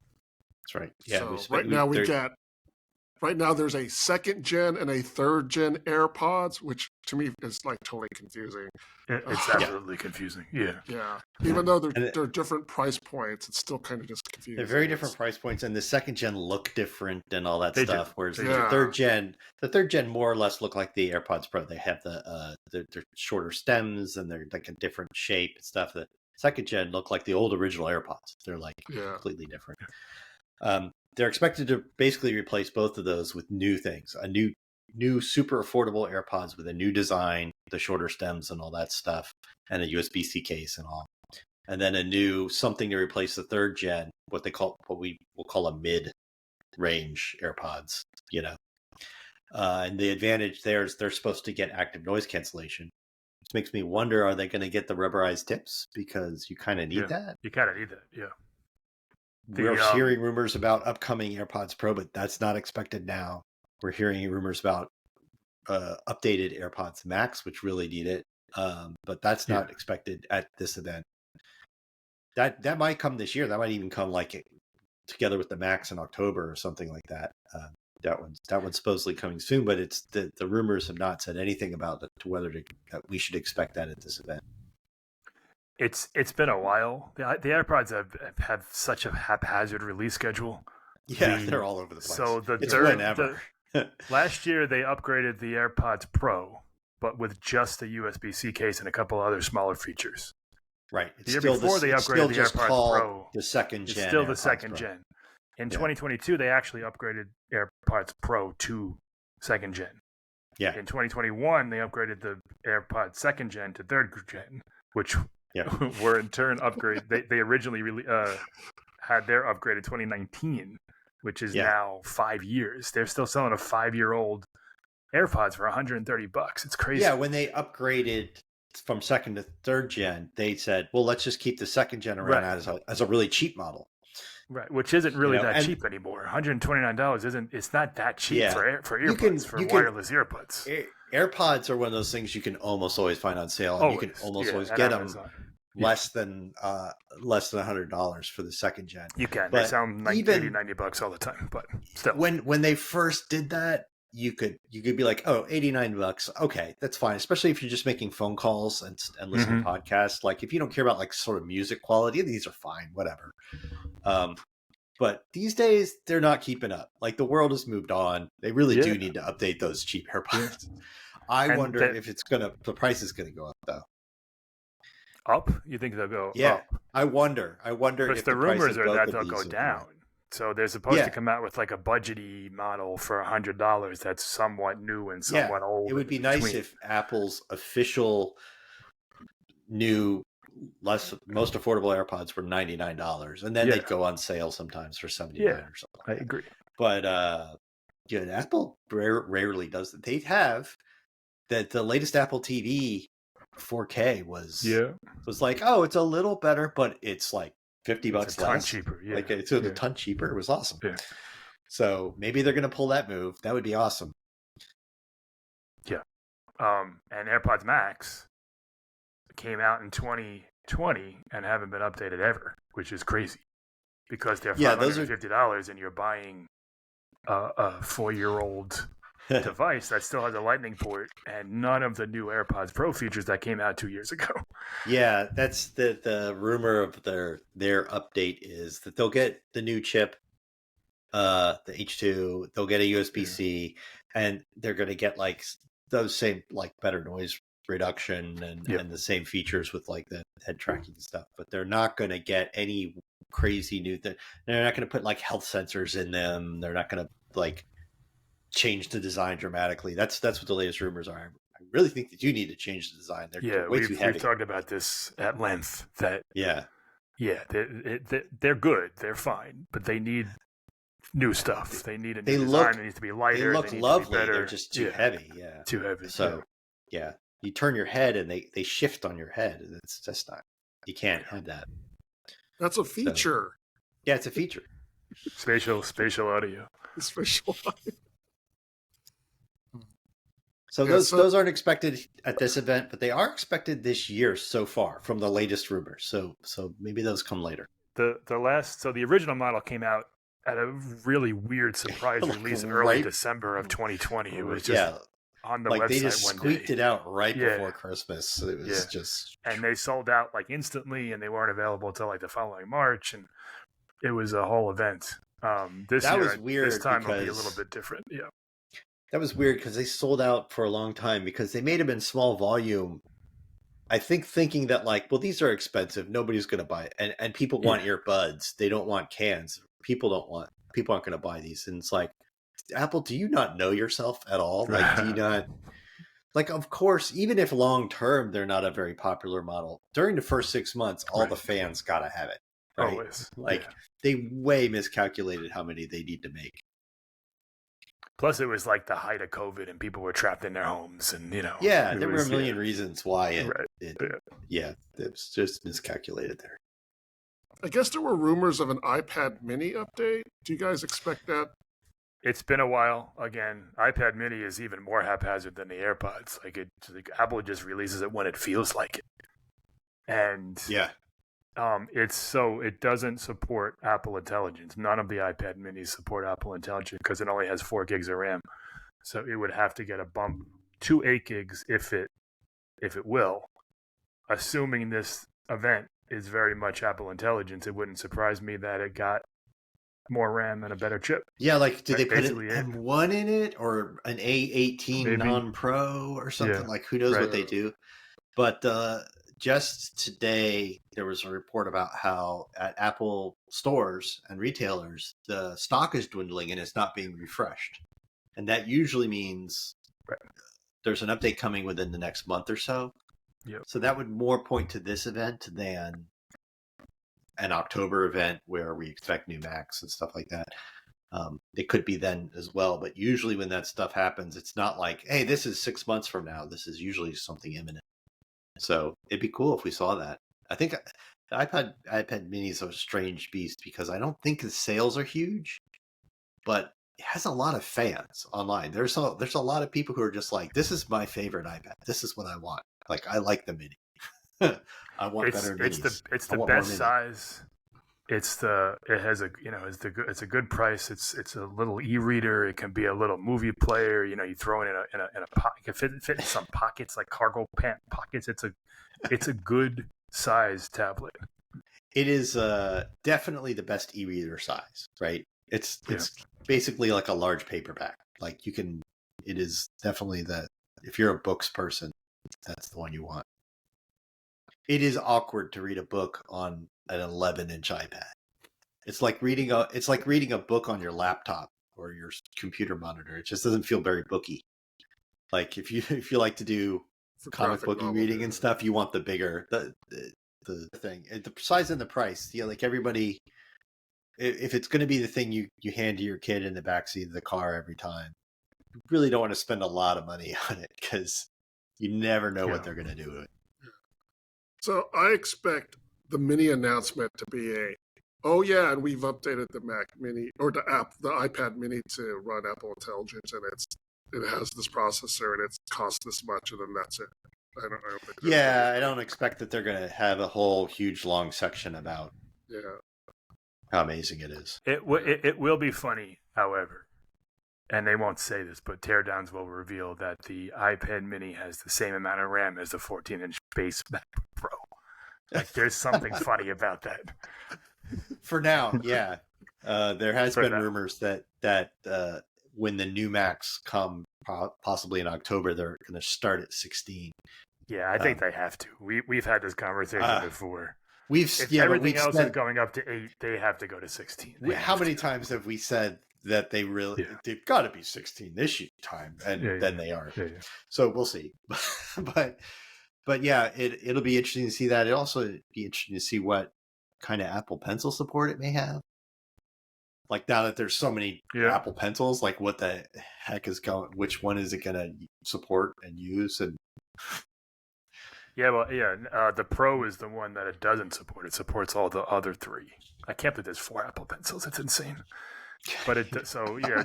Speaker 2: That's right. Yeah.
Speaker 1: So right now there's a second gen and a third gen AirPods, which to me is like totally confusing.
Speaker 3: It's absolutely confusing. Yeah.
Speaker 1: Yeah. Even though they're different price points, it's still kind of just confusing.
Speaker 2: They're very different price points, and the second gen look different and all that stuff.
Speaker 3: Do.
Speaker 2: Whereas
Speaker 1: Yeah.
Speaker 2: the third gen more or less look like the AirPods Pro. They have they're shorter stems and they're like a different shape and stuff. The second gen look like the old original AirPods. They're like completely different. They're expected to basically replace both of those with new things, a new super affordable AirPods with a new design, the shorter stems and all that stuff, and a USB-C case and all. And then a new something to replace the third gen, what we will call a mid-range AirPods, And the advantage there is they're supposed to get active noise cancellation. Which makes me wonder, are they going to get the rubberized tips? Because you kind of need that.
Speaker 3: You kind of need that, yeah.
Speaker 2: We're hearing rumors about upcoming AirPods Pro, but that's not expected now. We're hearing rumors about updated AirPods Max, which really need it, but that's not expected at this event. That might come this year. That might even come together with the Max in October or something like that. That one's supposedly coming soon, but it's the rumors have not said anything about whether that we should expect that at this event.
Speaker 3: It's been a while. The AirPods have such a haphazard release schedule.
Speaker 2: Yeah, they're all over the place.
Speaker 3: So
Speaker 2: whenever.
Speaker 3: Last year they upgraded the AirPods Pro, but with just a USB-C case and a couple other smaller features.
Speaker 2: Right.
Speaker 3: The year before they upgraded the AirPods Pro.
Speaker 2: The second gen.
Speaker 3: It's still the
Speaker 2: AirPods
Speaker 3: second
Speaker 2: Pro.
Speaker 3: gen. In 2022, they actually upgraded AirPods Pro to second gen.
Speaker 2: Yeah.
Speaker 3: In 2021, they upgraded the AirPods second gen to third gen, which were in turn upgrade. They originally had their upgrade in 2019, which is now 5 years. They're still selling a 5-year-old AirPods for $130. It's crazy.
Speaker 2: Yeah, when they upgraded from second to third gen, they said, "Well, let's just keep the second gen around as a really cheap model."
Speaker 3: Right, which isn't really that cheap anymore. $129 isn't. It's not that cheap for earbuds, wireless earbuds.
Speaker 2: AirPods are one of those things you can almost always find on sale, and you can almost always get them less than $100 for the second gen.
Speaker 3: You can.
Speaker 2: But
Speaker 3: they sound like $80-$90 all the time, but still.
Speaker 2: When they first did that, you could be like, oh, $89, okay, that's fine. Especially if you're just making phone calls and listening to podcasts. Like if you don't care about sort of music quality, these are fine, whatever. But these days they're not keeping up. Like the world has moved on. They really do need to update those cheap AirPods. I wonder if the price is gonna go up though.
Speaker 3: Up? You think they'll go up?
Speaker 2: I wonder
Speaker 3: if the rumors are that they'll go down. So they're supposed to come out with like a budgety model for $100 that's somewhat new and somewhat old.
Speaker 2: It would be nice if Apple's official new most affordable AirPods were $99, and then they'd go on sale sometimes for $79 or something.
Speaker 3: I agree.
Speaker 2: But Apple rarely does that. They have that the latest Apple TV 4K was like, oh, it's a little better, but it's like $50
Speaker 3: it's a ton
Speaker 2: less.
Speaker 3: cheaper. Yeah,
Speaker 2: Like it's a ton cheaper. It was awesome.
Speaker 3: Yeah.
Speaker 2: So maybe they're going to pull that move. That would be awesome.
Speaker 3: Yeah. And AirPods Max came out in 2020 and haven't been updated ever, which is crazy because they're $550 and you're buying a 4-year-old device that still has a lightning port and none of the new AirPods Pro features that came out 2 years ago.
Speaker 2: Yeah, that's the rumor of their update is that they'll get the new chip, the H2, they'll get a USB-C, and they're going to get like those same like better noise reduction and the same features with like the head tracking and stuff, but they're not going to get any crazy new thing. They're not going to put like health sensors in them. They're not going to like change the design dramatically. That's what the latest rumors are. I really think that you need to change the design. They're way too heavy.
Speaker 3: We've talked about this at length. That they're good, they're fine, but they need new stuff. They need a new design. It needs to be lighter.
Speaker 2: They look lovely. They're just too heavy. Yeah,
Speaker 3: too heavy.
Speaker 2: So you turn your head and they shift on your head. It's just not. You can't have that.
Speaker 1: That's a feature.
Speaker 2: So, it's a feature.
Speaker 3: Spatial audio.
Speaker 1: Spatial audio.
Speaker 2: So those aren't expected at this event, but they are expected this year so far from the latest rumors. So maybe those come later.
Speaker 3: The original model came out at a really weird surprise release in early December of 2020. It was just on the website.
Speaker 2: They just squeaked it out right before Christmas. So it was
Speaker 3: and they sold out like instantly, and they weren't available until like the following March, and it was a whole event. This
Speaker 2: was weird.
Speaker 3: This time will be a little bit different. Yeah.
Speaker 2: That was weird because they sold out for a long time because they made them in small volume. I think thinking that like, well, these are expensive. Nobody's going to buy it. And people want earbuds. They don't want cans. People aren't going to buy these. And it's like, Apple, do you not know yourself at all? Like, do you not like, of course, even if long-term, they're not a very popular model during the first 6 months, all the fans got to have it. Right?
Speaker 3: Always.
Speaker 2: Like they way miscalculated how many they need to make.
Speaker 3: Plus, it was like the height of COVID, and people were trapped in their homes, and there
Speaker 2: were a million reasons why it was just miscalculated there.
Speaker 1: I guess there were rumors of an iPad Mini update. Do you guys expect that?
Speaker 3: It's been a while. Again, iPad Mini is even more haphazard than the AirPods. Apple just releases it when it feels like it, and it doesn't support Apple Intelligence. None of the iPad Minis support Apple Intelligence because it only has 4 gigs of RAM. So it would have to get a bump to 8 gigs if it will. Assuming this event is very much Apple Intelligence, it wouldn't surprise me that it got more RAM and a better chip.
Speaker 2: Yeah, like did they put an M1 in it or an A18 non-Pro or something? Yeah. Like who knows what they do? But just today, there was a report about how at Apple stores and retailers, the stock is dwindling and it's not being refreshed. And that usually means there's an update coming within the next month or so.
Speaker 3: Yep.
Speaker 2: So that would more point to this event than an October event where we expect new Macs and stuff like that. It could be then as well. But usually when that stuff happens, it's not like, hey, this is 6 months from now. This is usually something imminent. So it'd be cool if we saw that. I think the iPad Mini is a strange beast because I don't think the sales are huge, but it has a lot of fans online. There's a lot of people who are just like, this is my favorite iPad. This is what I want. Like I like the Mini. I want better minis.
Speaker 3: It's the best size. It's a good price. It's a little e-reader. It can be a little movie player. You throw it in a pocket. It can fit in some pockets like cargo pant pockets. It's a good size tablet.
Speaker 2: It is definitely the best e-reader size, right? It's basically like a large paperback. Like it is definitely if you're a books person, that's the one you want. It is awkward to read a book on an 11-inch iPad. It's like reading a book on your laptop or your computer monitor. It just doesn't feel very booky. Like if you like to do comic booky reading and stuff, you want the bigger the thing. And the size and the price. Like everybody, if it's going to be the thing you hand to your kid in the backseat of the car every time, you really don't want to spend a lot of money on it because you never know what they're going to do with it.
Speaker 1: So I expect the mini announcement to be oh yeah, and we've updated the Mac Mini or the iPad Mini to run Apple Intelligence, and it has this processor and it's cost this much, and then that's it. I don't think.
Speaker 2: Yeah, I don't expect that they're going to have a whole huge long section about how amazing it is.
Speaker 3: It will be funny, however, and they won't say this, but teardowns will reveal that the iPad Mini has the same amount of RAM as the 14-inch base MacBook Pro. Like, there's something funny about that.
Speaker 2: For now, yeah. There has been rumors that when the new Macs come, possibly in October, they're going to start at 16.
Speaker 3: Yeah, I think they have to. We've had this conversation before.
Speaker 2: If
Speaker 3: everything else is going up to 8, they have to go to 16.
Speaker 2: How many times have we said that they've got to be 16 this time, and then they are. Yeah. So we'll see. But yeah, it'll be interesting to see that. It'll also be interesting to see what kind of Apple Pencil support it may have. Like, now that there's so many Apple Pencils, like, what the heck is going? Which one is it going to support and use? And
Speaker 3: the Pro is the one that it doesn't support. It supports all the other 3. I can't believe there's 4 Apple Pencils. It's insane. But it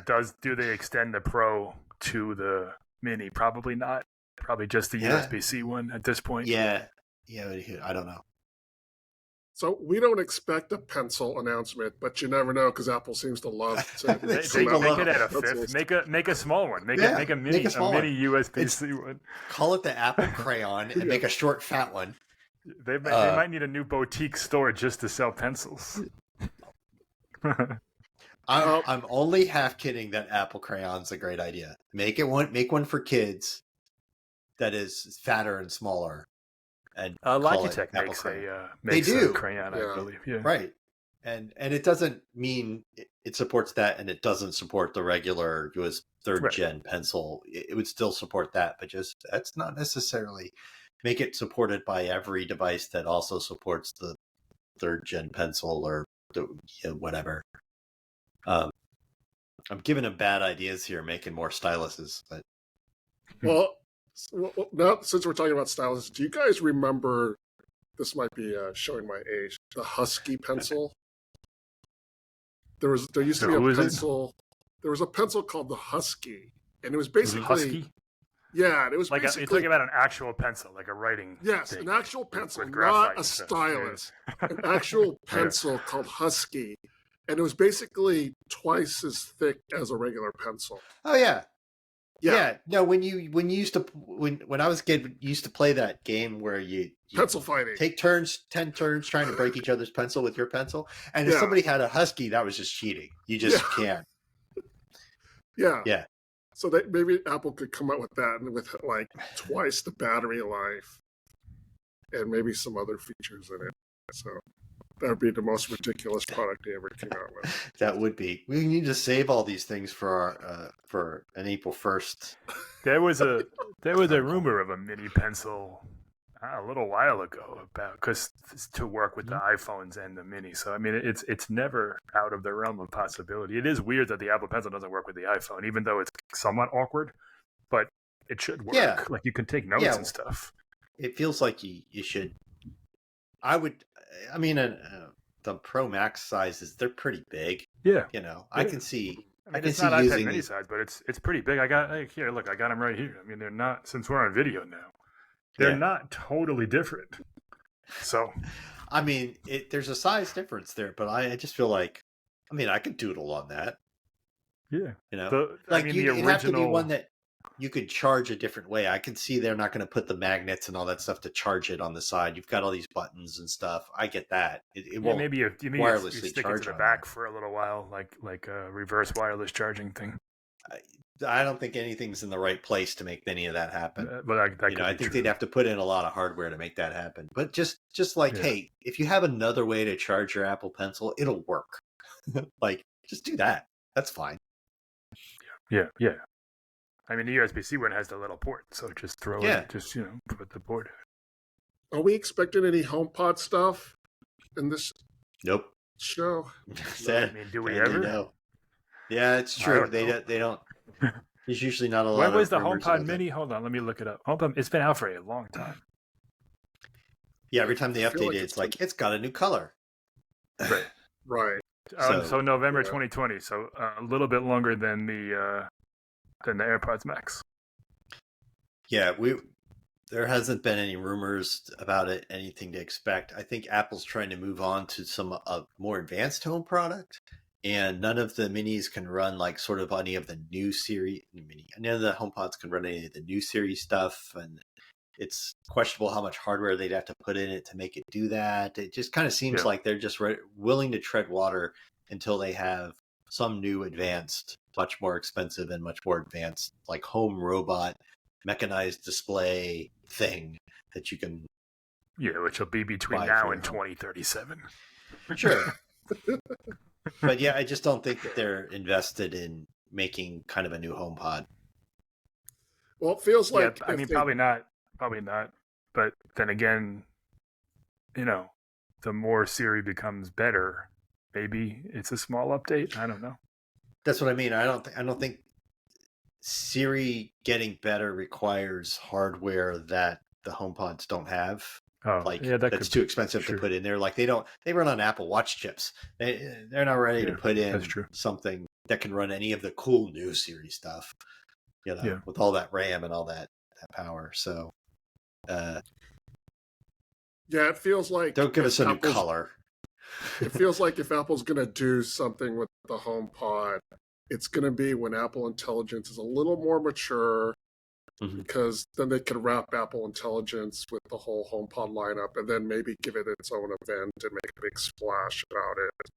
Speaker 3: does. Do they extend the Pro to the Mini? Probably not. Probably just the USB-C one at this point.
Speaker 2: Yeah, I don't know.
Speaker 1: So we don't expect a pencil announcement, but you never know because Apple seems to love to
Speaker 3: they make it at a fifth. Make a small one. Make a mini USB-C one.
Speaker 2: Call it the Apple Crayon and make a short, fat one.
Speaker 3: They might need a new boutique store just to sell pencils.
Speaker 2: I'm only half kidding that Apple Crayon's a great idea. Make one for kids that is fatter and smaller. And
Speaker 3: Logitech makes a crayon, I believe. Yeah.
Speaker 2: Right. And it doesn't mean it supports that, and it doesn't support the regular US third gen pencil. It would still support that, but just that's not necessarily make it supported by every device that also supports the third gen pencil or whatever. I'm giving them bad ideas here, making more styluses, but
Speaker 1: well, now since we're talking about styluses, do you guys remember? This might be showing my age. The Husky pencil. There used to be a pencil. There was a pencil called the Husky, and it was basically
Speaker 3: Husky.
Speaker 1: Yeah, and it was
Speaker 3: like
Speaker 1: basically
Speaker 3: you're talking about an actual pencil, like a writing.
Speaker 1: Yes, an actual pencil, not a stylus. An actual pencil called Husky, and it was basically twice as thick as a regular pencil.
Speaker 2: Oh yeah. Yeah. No, when I was a kid, you used to play that game where you
Speaker 1: pencil fighting.
Speaker 2: Take 10 turns trying to break each other's pencil with your pencil. And if somebody had a Husky, that was just cheating. You just can't.
Speaker 1: Yeah.
Speaker 2: Yeah.
Speaker 1: So that maybe Apple could come out with that and with like twice the battery life and maybe some other features in it. So that would be the most ridiculous product they ever came out with.
Speaker 2: That would be. We need to save all these things for an April 1st.
Speaker 3: There was a rumor of a mini pencil a little while ago about because to work with the iPhones and the Mini. So I mean, it's never out of the realm of possibility. It is weird that the Apple Pencil doesn't work with the iPhone, even though it's somewhat awkward. But it should work.
Speaker 2: Yeah.
Speaker 3: Like you can take notes and stuff.
Speaker 2: It feels like you should. The Pro Max sizes, they're pretty big.
Speaker 3: Yeah.
Speaker 2: I can see. I can
Speaker 3: it's
Speaker 2: see
Speaker 3: not
Speaker 2: using
Speaker 3: iPad mini size, but it's pretty big. I got them right here. I mean, they're not, since we're on video now, they're not totally different. So,
Speaker 2: I mean, there's a size difference there, but I just feel like, I could doodle on that.
Speaker 3: Yeah.
Speaker 2: The original have to be one that you could charge a different way. I can see they're not going to put the magnets and all that stuff to charge it on the side. You've got all these buttons and stuff. I get that. It won't
Speaker 3: maybe you
Speaker 2: wirelessly
Speaker 3: stick
Speaker 2: charge
Speaker 3: it to the
Speaker 2: on
Speaker 3: back
Speaker 2: that.
Speaker 3: for a little while, like a reverse wireless charging thing.
Speaker 2: I don't think anything's in the right place to make any of that happen.
Speaker 3: But
Speaker 2: I think they'd have to put in a lot of hardware to make that happen. But just like, hey, if you have another way to charge your Apple Pencil, it'll work. Like, just do that. That's fine.
Speaker 3: Yeah. I mean, the USB-C one has the little port, so just throw it. Just put the port.
Speaker 1: Are we expecting any HomePod stuff in this?
Speaker 2: Nope.
Speaker 1: Show.
Speaker 3: Do we ever?
Speaker 2: No. Yeah, it's true. They don't. There's usually not a lot.
Speaker 3: When was the
Speaker 2: rumors
Speaker 3: HomePod
Speaker 2: about
Speaker 3: Mini? Hold on, let me look it up. HomePod. It's been out for a long time.
Speaker 2: Yeah, every time they
Speaker 1: I feel
Speaker 2: update
Speaker 1: like
Speaker 2: it, it's like it's got a new color.
Speaker 3: Right.
Speaker 1: right.
Speaker 3: So November
Speaker 1: Yeah.
Speaker 3: 2020. So a little bit longer than the AirPods Max.
Speaker 2: Yeah, there hasn't been any rumors about it, anything to expect. I think Apple's trying to move on to some more advanced home product, and none of the minis can run like sort of any of the new series none of the HomePods can run any of the new series stuff, and it's questionable how much hardware they'd have to put in it to make it do that. It just kind of seems like they're just willing to tread water until they have some new advanced, much more expensive and much more advanced, like home robot mechanized display thing that you can
Speaker 3: which will be between
Speaker 2: buy
Speaker 3: now
Speaker 2: for
Speaker 3: and
Speaker 2: your home.
Speaker 3: 2037.
Speaker 2: Sure. But yeah, I just don't think that they're invested in making kind of a new HomePod.
Speaker 1: Well, it feels like
Speaker 3: I mean, probably not. But then again, the more Siri becomes better, maybe it's a small update. I don't know.
Speaker 2: That's what I mean. I don't think Siri getting better requires hardware that the HomePods don't have.
Speaker 3: Oh,
Speaker 2: like
Speaker 3: yeah,
Speaker 2: that's too expensive to put in there. Like they run on Apple Watch chips. They're not ready to put in something that can run any of the cool new Siri stuff. With all that RAM and all that power. So,
Speaker 1: yeah, it feels like
Speaker 2: don't give us a new color.
Speaker 1: It feels like if Apple's going to do something with the HomePod, it's going to be when Apple Intelligence is a little more mature, because then they can wrap Apple Intelligence with the whole HomePod lineup, and then maybe give it its own event and make a big splash about it.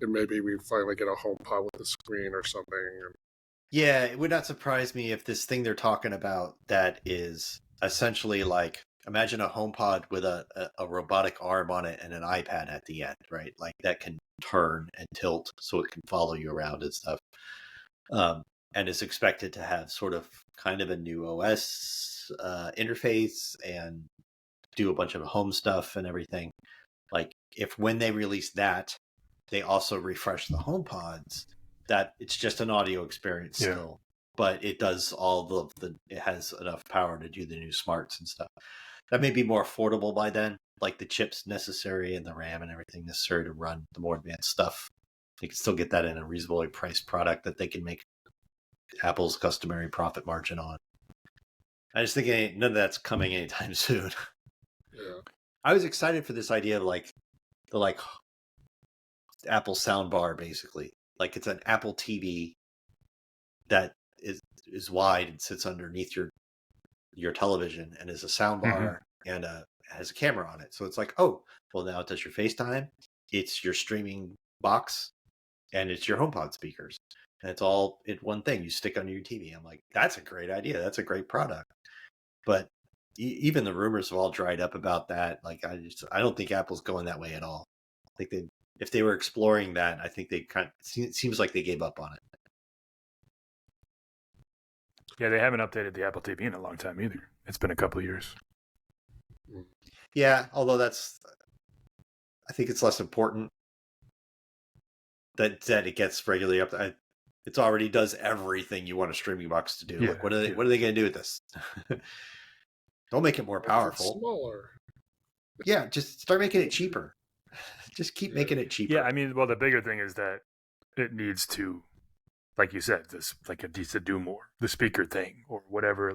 Speaker 1: And maybe we finally get a HomePod with a screen or something.
Speaker 2: Yeah, it would not surprise me if this thing they're talking about that is essentially like, imagine a HomePod with a robotic arm on it and an iPad at the end, right? Like that can turn and tilt so it can follow you around and stuff. And is expected to have sort of kind of a new OS interface and do a bunch of home stuff and everything. Like if when they release that, they also refresh the HomePods, that it's just an audio experience still, but it does all it has enough power to do the new smarts and stuff. That may be more affordable by then, like the chips necessary and the RAM and everything necessary to run the more advanced stuff. You can still get that in a reasonably priced product that they can make Apple's customary profit margin on. I just think none of that's coming anytime soon.
Speaker 1: Yeah.
Speaker 2: I was excited for this idea of the Apple soundbar, basically. Like it's an Apple TV that is wide and sits underneath your television and is a soundbar and has a camera on it. So it's like, oh, well, now it does your FaceTime. It's your streaming box and it's your HomePod speakers. And it's all in one thing you stick under your TV. I'm like, that's a great idea. That's a great product. But even the rumors have all dried up about that. Like, I don't think Apple's going that way at all. I think if they were exploring that, I think it seems like they gave up on it.
Speaker 3: Yeah, they haven't updated the Apple TV in a long time either. It's been a couple of years.
Speaker 2: Yeah, although I think it's less important that it gets regularly up. It already does everything you want a streaming box to do.
Speaker 3: Yeah,
Speaker 2: like, what are they going to do with this? Don't make it more powerful.
Speaker 1: Smaller.
Speaker 2: Yeah, just start making it cheaper. Just keep making it cheaper.
Speaker 3: Yeah, I mean, well, the bigger thing is that it needs to, like you said, it needs to do more. The speaker thing or whatever,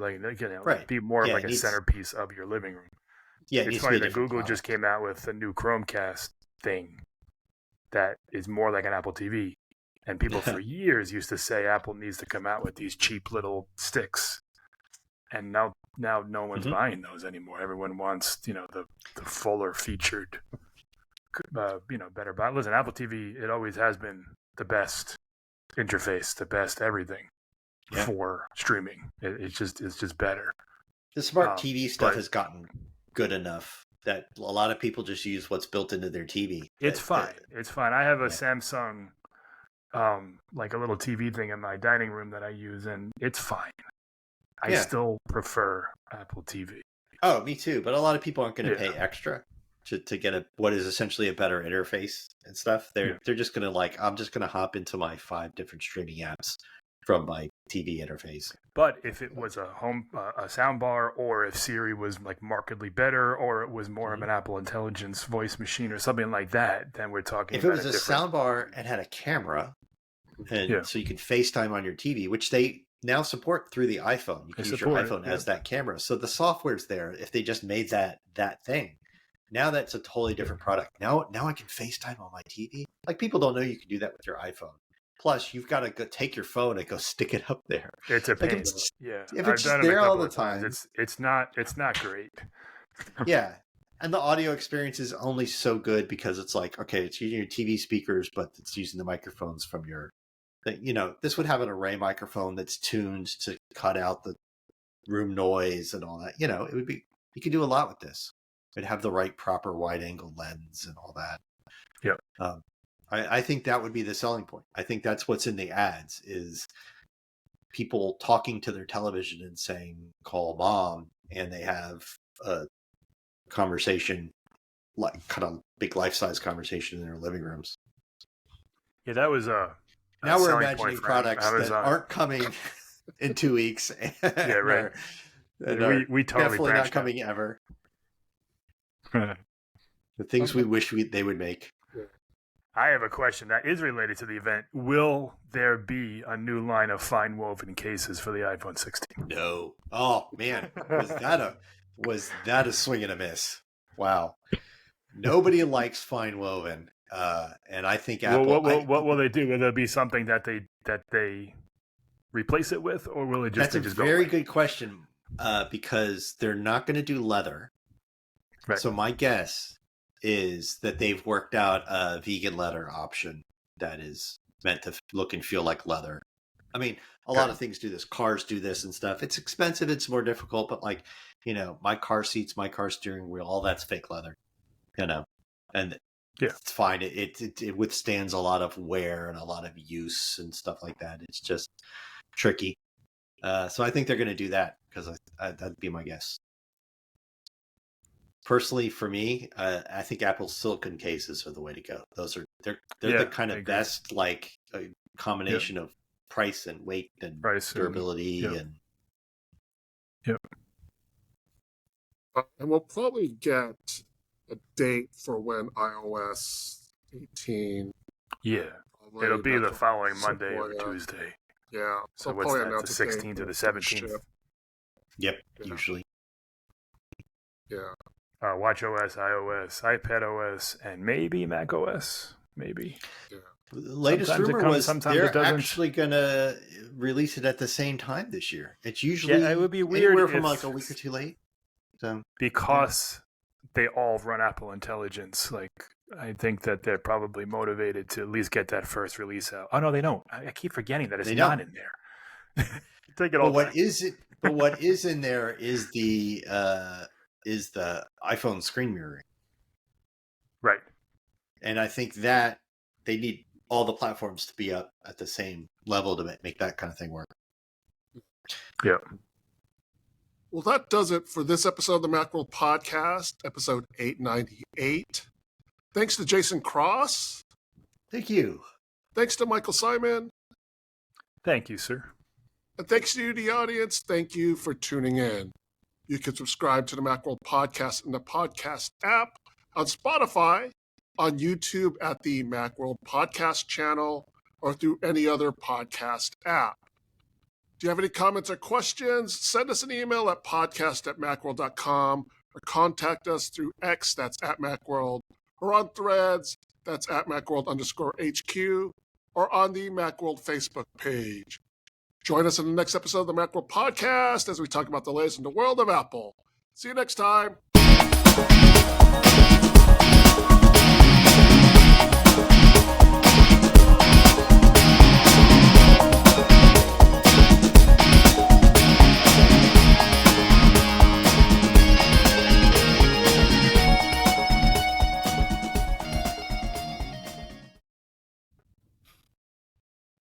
Speaker 3: be more of a centerpiece of your living room.
Speaker 2: Yeah,
Speaker 3: it's funny that Google just came out with a new Chromecast thing that is more like an Apple TV. And people for years used to say Apple needs to come out with these cheap little sticks. And now no one's buying those anymore. Everyone wants, the fuller featured, better. But listen, Apple TV, it always has been the best interface, the best everything for streaming. It's just better.
Speaker 2: The smart TV stuff has gotten good enough that a lot of people just use what's built into their TV.
Speaker 3: It's fine. It's fine. I have a Samsung, like a little TV thing in my dining room that I use, and it's fine. I still prefer Apple TV.
Speaker 2: Oh, me too. But a lot of people aren't going to pay extra to get what is essentially a better interface and stuff. They're just going to I'm just going to hop into my 5 different streaming apps from my TV interface.
Speaker 3: But if it was a sound bar, or if Siri was like markedly better, or it was more of an Apple Intelligence voice machine or something like that, then we're talking.
Speaker 2: If it was a sound bar and had a camera, and so you could FaceTime on your TV, which they now support through the iPhone. You can use your iPhone as that camera. So the software's there. If they just made that thing, now that's a totally different product. Now I can FaceTime on my TV. Like, people don't know you can do that with your iPhone. Plus, you've got to go take your phone and go stick it up there.
Speaker 3: It's a pain.
Speaker 2: Like, if
Speaker 3: I've
Speaker 2: it's just there all the time,
Speaker 3: it's not great.
Speaker 2: Yeah, and the audio experience is only so good because it's like, okay, it's using your TV speakers, but it's using the microphones from your. This would have an array microphone that's tuned to cut out the room noise and all that. It would be. You could do a lot with this. It'd have the right proper wide angle lens and all that.
Speaker 3: Yeah.
Speaker 2: I think that would be the selling point. I think that's what's in the ads is people talking to their television and saying, call mom, and they have a conversation, like kind of big life-size conversation in their living rooms.
Speaker 3: Yeah, that was a
Speaker 2: now we're imagining products that aren't coming in 2 weeks.
Speaker 3: Yeah, right. We totally
Speaker 2: definitely not coming ever. The things we wish they would make.
Speaker 3: I have a question that is related to the event. Will there be a new line of fine woven cases for the iPhone 16?
Speaker 2: No. Oh man, was that a swing and a miss? Wow. Nobody likes fine woven, and I think Apple.
Speaker 3: What will they do? Will there be something that they replace it with, or will it just?
Speaker 2: That's a very good question, because they're not going to do leather. Right. So my guess is that they've worked out a vegan leather option that is meant to look and feel like leather. I mean, a lot of things do this. Cars do this and stuff. It's expensive. It's more difficult. But like, my car seats, my car steering wheel, all that's fake leather, and it's fine. It withstands a lot of wear and a lot of use and stuff like that. It's just tricky. So I think they're going to do that because that'd be my guess. Personally, for me, I think Apple's silicone cases are the way to go. They're the kind of best combination of price and weight and durability and.
Speaker 1: Yep. And we'll probably get a date for when iOS 18.
Speaker 3: Yeah, it'll be the following Monday or Tuesday.
Speaker 1: Yeah,
Speaker 3: so what's that? The 16th or the 17th?
Speaker 2: Yep, usually.
Speaker 1: Yeah.
Speaker 3: WatchOS, iOS, iPadOS, and maybe macOS. Maybe.
Speaker 2: Yeah. The latest rumor was they're actually going to release it at the same time this year. It's usually
Speaker 3: it would be weird
Speaker 2: anywhere from like a week or two late. So,
Speaker 3: because they all run Apple Intelligence. Like, I think that they're probably motivated to at least get that first release out. Oh no, they don't. I keep forgetting that it's not in there. Take it all.
Speaker 2: But what is in there is the iPhone screen mirroring.
Speaker 3: Right.
Speaker 2: And I think that they need all the platforms to be up at the same level to make that kind of thing work.
Speaker 3: Yeah.
Speaker 1: Well, that does it for this episode of the Macworld Podcast, episode 898. Thanks to Jason Cross.
Speaker 2: Thank you.
Speaker 1: Thanks to Michael Simon.
Speaker 3: Thank you, sir.
Speaker 1: And thanks to you, the audience. Thank you for tuning in. You can subscribe to the Macworld Podcast in the podcast app, on Spotify, on YouTube at the Macworld Podcast channel, or through any other podcast app. Do you have any comments or questions? Send us an email at podcast@macworld.com or contact us through X, that's @Macworld, or on Threads, that's @Macworld_HQ, or on the Macworld Facebook page. Join us in the next episode of the Macworld Podcast as we talk about the latest in the world of Apple. See you next time.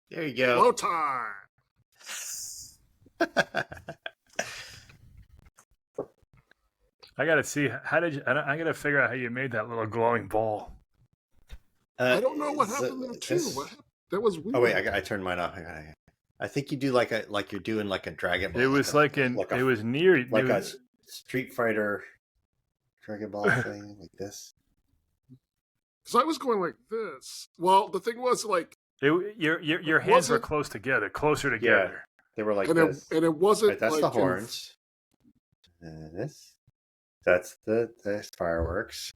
Speaker 2: There you go.
Speaker 1: Glowtime.
Speaker 3: I gotta see how did you. I gotta figure out how you made that little glowing ball.
Speaker 1: I don't know what happened there too. What happened? That was weird.
Speaker 2: Oh wait, I turned mine off. I think you do like you're doing like a Dragon Ball.
Speaker 3: It was it was near
Speaker 2: like a Street Fighter Dragon Ball thing like this.
Speaker 1: Because I was going like this. Well, the thing was like
Speaker 3: your hands were closer together.
Speaker 2: Yeah, they were like this,
Speaker 1: and it wasn't.
Speaker 2: Right, that's
Speaker 1: like
Speaker 2: the horns. And that's the fireworks.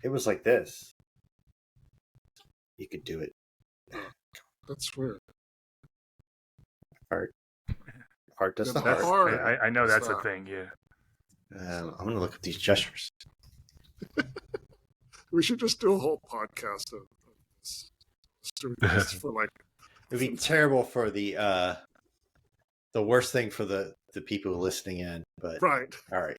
Speaker 2: It was like this. You could do it.
Speaker 1: That's weird.
Speaker 2: Heart does the
Speaker 1: That's
Speaker 2: heart.
Speaker 1: hard.
Speaker 3: I know that's a thing. Yeah.
Speaker 2: I'm going to look at these gestures.
Speaker 1: We should just do a whole podcast of this for like.
Speaker 2: It'd be terrible for the worst thing for the people listening in. But
Speaker 1: right.
Speaker 2: All right.